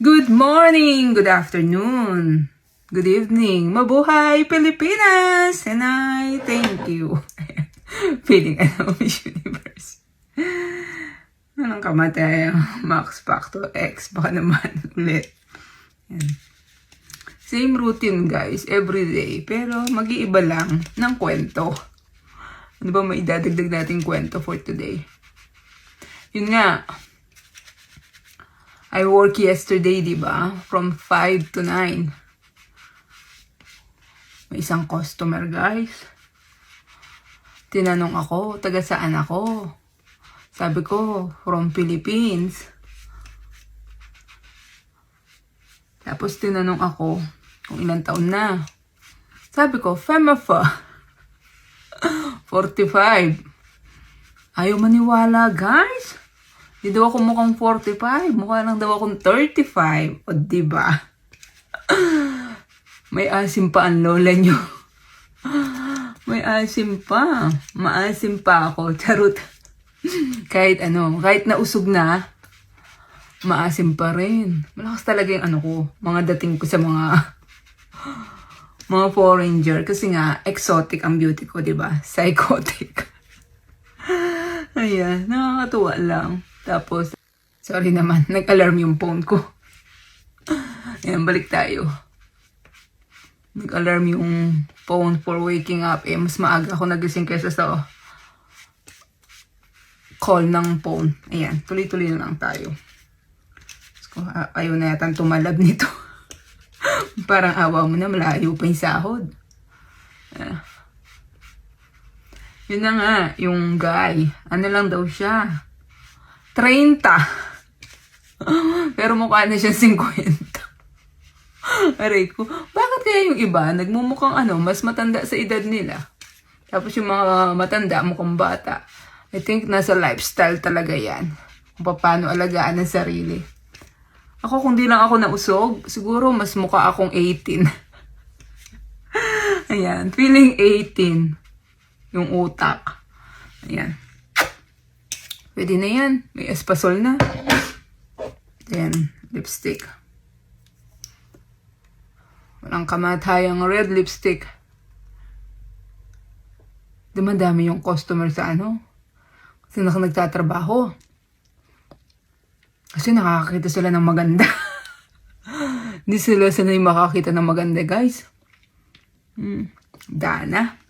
Good morning, good afternoon, good evening, mabuhay Pilipinas! And I thank you. Feeling Miss Universe. Anong kamatay? Max Factor X. Baka naman ulit. Yan. Same routine guys, everyday. Pero mag-iiba lang ng kwento. Ano ba may idadagdag nating kwento for today? Yun nga. I work yesterday, di ba? From 5 to 9. May isang customer, guys. Tinanong ako, taga saan ako? Sabi ko, from Philippines. Tapos tinanong ako kung ilang taon na. Sabi ko, FEMAFA. 45. Ayaw maniwala, guys. Di daw ako mukhang 45. Mukha lang daw akong 35. O, diba? May asim pa ang lola nyo. May asim pa. Maasim pa ako. Charot. Kahit nausog na, maasim pa rin. Malakas talaga yung ko, mga dating ko sa mga foreigner. Kasi nga, exotic ang beauty ko, diba? Psychotic. Ayan, nakakatuwa lang. Tapos, sorry naman, nag-alarm yung phone ko. Ayan, balik tayo. Nag-alarm yung phone for waking up. Mas maaga ako nagising kaysa sa call ng phone. Ayan, tuloy-tuloy na lang tayo. So, ayaw na yata tumalab nito. Parang awa mo na, malayo pa yung sahod. Yun na nga, yung guy. Ano lang daw siya? 30. Pero mukha na siya 50. Aray ko, bakit kaya yung iba nagmumukhang mas matanda sa edad nila? Tapos yung mga matanda mukhang bata. I think nasa lifestyle talaga yan. Kung paano alagaan ang sarili. Ako kung di lang ako nausog, siguro mas mukha akong 18. Ayan, feeling 18. Yung utak. Ayan. Pwede na yan. May espasol na. Then, lipstick. Walang kamatayang red lipstick. Dumadami yung customer sa Kasi nagtatrabaho. Kasi nakakakita sila ng maganda. Hindi sila sanay makakita ng maganda, guys. Dana.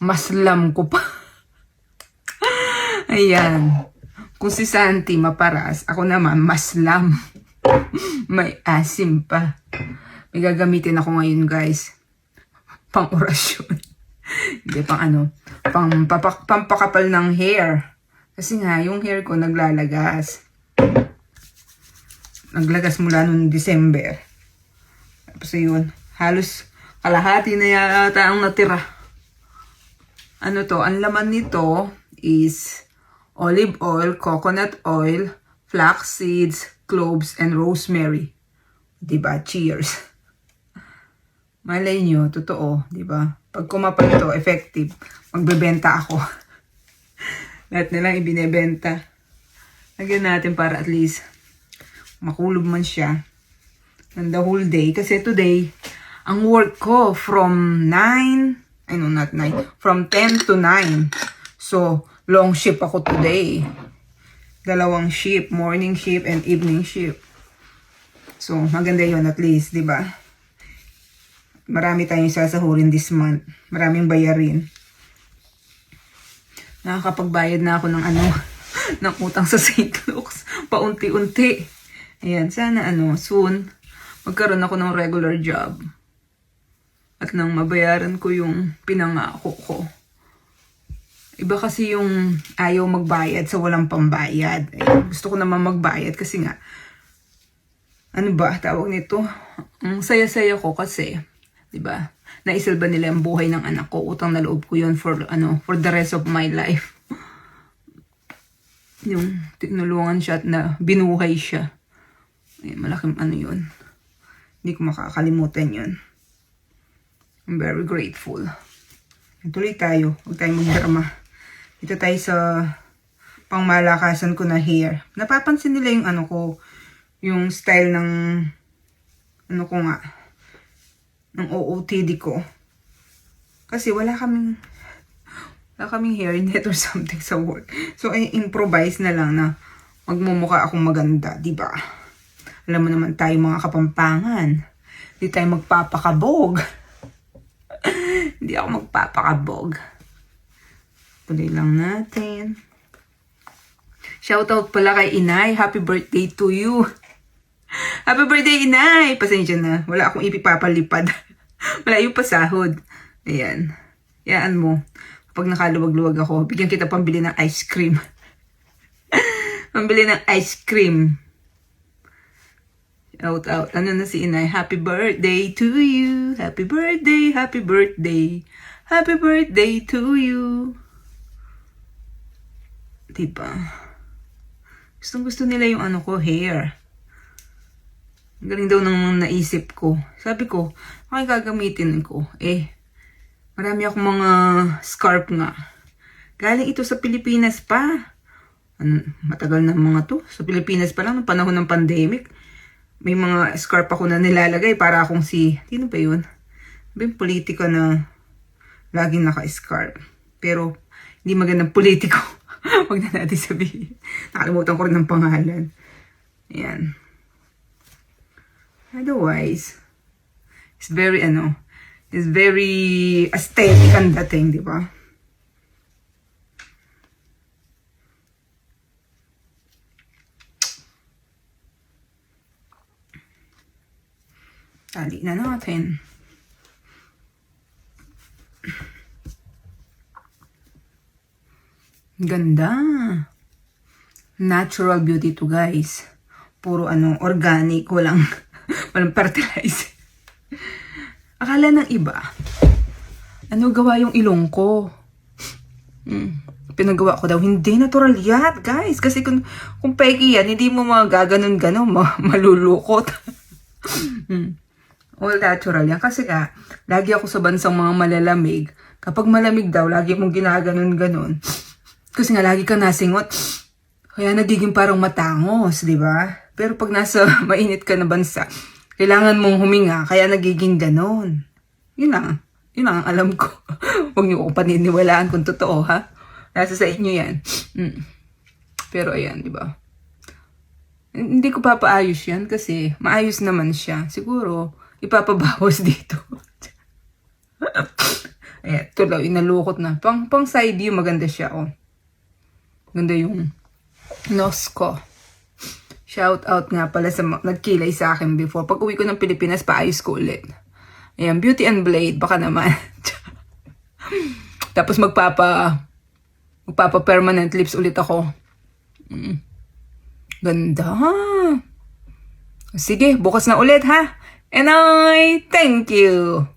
Maslam ko pa. Ayan. Kung si Santi maparas, ako naman maslam. May asim pa. May gagamitin ako ngayon, guys. Pang orasyon. Hindi, pampakapal ng hair. Kasi nga, yung hair ko naglalagas. Naglagas mula noong December. Tapos yun, halos kalahati na yata ang natira. Ang laman nito is olive oil, coconut oil, flax seeds, cloves, and rosemary. Diba? Cheers. Malay nyo, totoo, diba? Pag kumapal ito, effective. Magbebenta ako. Lahat nilang ibinebenta. Lagyan natin para at least makulob man siya and the whole day. Kasi today, ang work ko from 10 to 9. So, long shift ako today. Dalawang shift, morning shift and evening shift. So, maganda yun at least, di ba? Marami tayong sasahurin this month. Maraming bayarin. Nakakapagbayad na ako ng ng utang sa St. Luke's. Paunti-unti. Ayan, sana soon, magkaroon ako ng regular job. At nang mabayaran ko yung pinangako ko. Iba kasi yung ayaw magbayad sa walang pambayad. Gusto ko naman magbayad kasi nga, tawag nito? Ang saya-saya ko kasi, diba? Naisilba nila ang buhay ng anak ko. Utang na loob ko yun for the rest of my life. Yung tinulungan siya at na binuhay siya. Ay, malaking yun. Hindi ko makakalimutan yun. I'm very grateful. Tuloy tayo. Huwag tayong magdrama. Dito tayo sa pangmalakasan ko na hair. Napapansin nila yung yung style ng, ano ko nga, ng OOTD ko. Kasi wala kaming hairnet or something sa work. So, I improvise na lang na magmumukha akong maganda, di ba? Alam mo naman tayo mga Kapampangan. Hindi tayo magpapakabog. Hindi ako magpapakabog. Tuloy lang natin. Shoutout pala kay Inay. Happy birthday to you. Happy birthday, Inay! Pasensya na. Wala akong ipipapalipad. Wala yung pasahod. Ayan. Yaan mo. Pag nakaluwag-luwag ako, bigyan kita pambili ng ice cream. Pambili ng ice cream. Out. Ano na si Inay? Happy birthday to you. Happy birthday, happy birthday. Happy birthday to you. Diba? Gustong-gusto nila yung ano ko, hair. Ang galing daw nang naisip ko. Sabi ko, okay gagamitin ko. Marami akong mga scarf nga. Galing ito sa Pilipinas pa. Matagal na mga to. Sa Pilipinas pa lang, noong panahon ng pandemic. May mga scarf ako na nilalagay para akong sino pa yun? May politika na laging naka-scarf. Pero, hindi magandang politiko. Huwag na natin sabihin. Nakalimutan ko rin ng pangalan. Ayan. Otherwise, it's very aesthetic ang dating, di ba? Tali na natin. Ganda. Natural beauty to, guys. Puro organic, walang fertilizer. Akala ng iba, gawa yung ilong ko. Pinagawa ko daw. Hindi, natural yan, guys. Kasi kung peki yan, hindi mo magaganon-ganon, malulukot. All natural yan. Kasi lagi ako sa bansang mga malalamig. Kapag malamig daw, lagi mong ginaganon-ganon. Kasi lagi ka nasingot. Kaya nagiging parang matangos, di ba? Pero pag nasa mainit ka na bansa, kailangan mong huminga, kaya nagiging ganon. Yun lang ang alam ko. Huwag niyo ko paniniwalaan kung totoo, ha? Nasa sa inyo yan. Pero ayan, di ba? Hindi ko papaayos yan kasi maayos naman siya. Siguro, ipapabawas dito. Ayan, tuloy, inalukot na. Pang side view, maganda siya, oh. Ganda yung nose ko. Shout out nga pala sa nagkilay sa akin before. Pag uwi ko ng Pilipinas, paayos ko ulit. Ayan, Beauty and Blade, baka naman. Tapos magpapa-permanent lips ulit ako. Ganda. Sige, bukas na ulit, ha? And I thank you.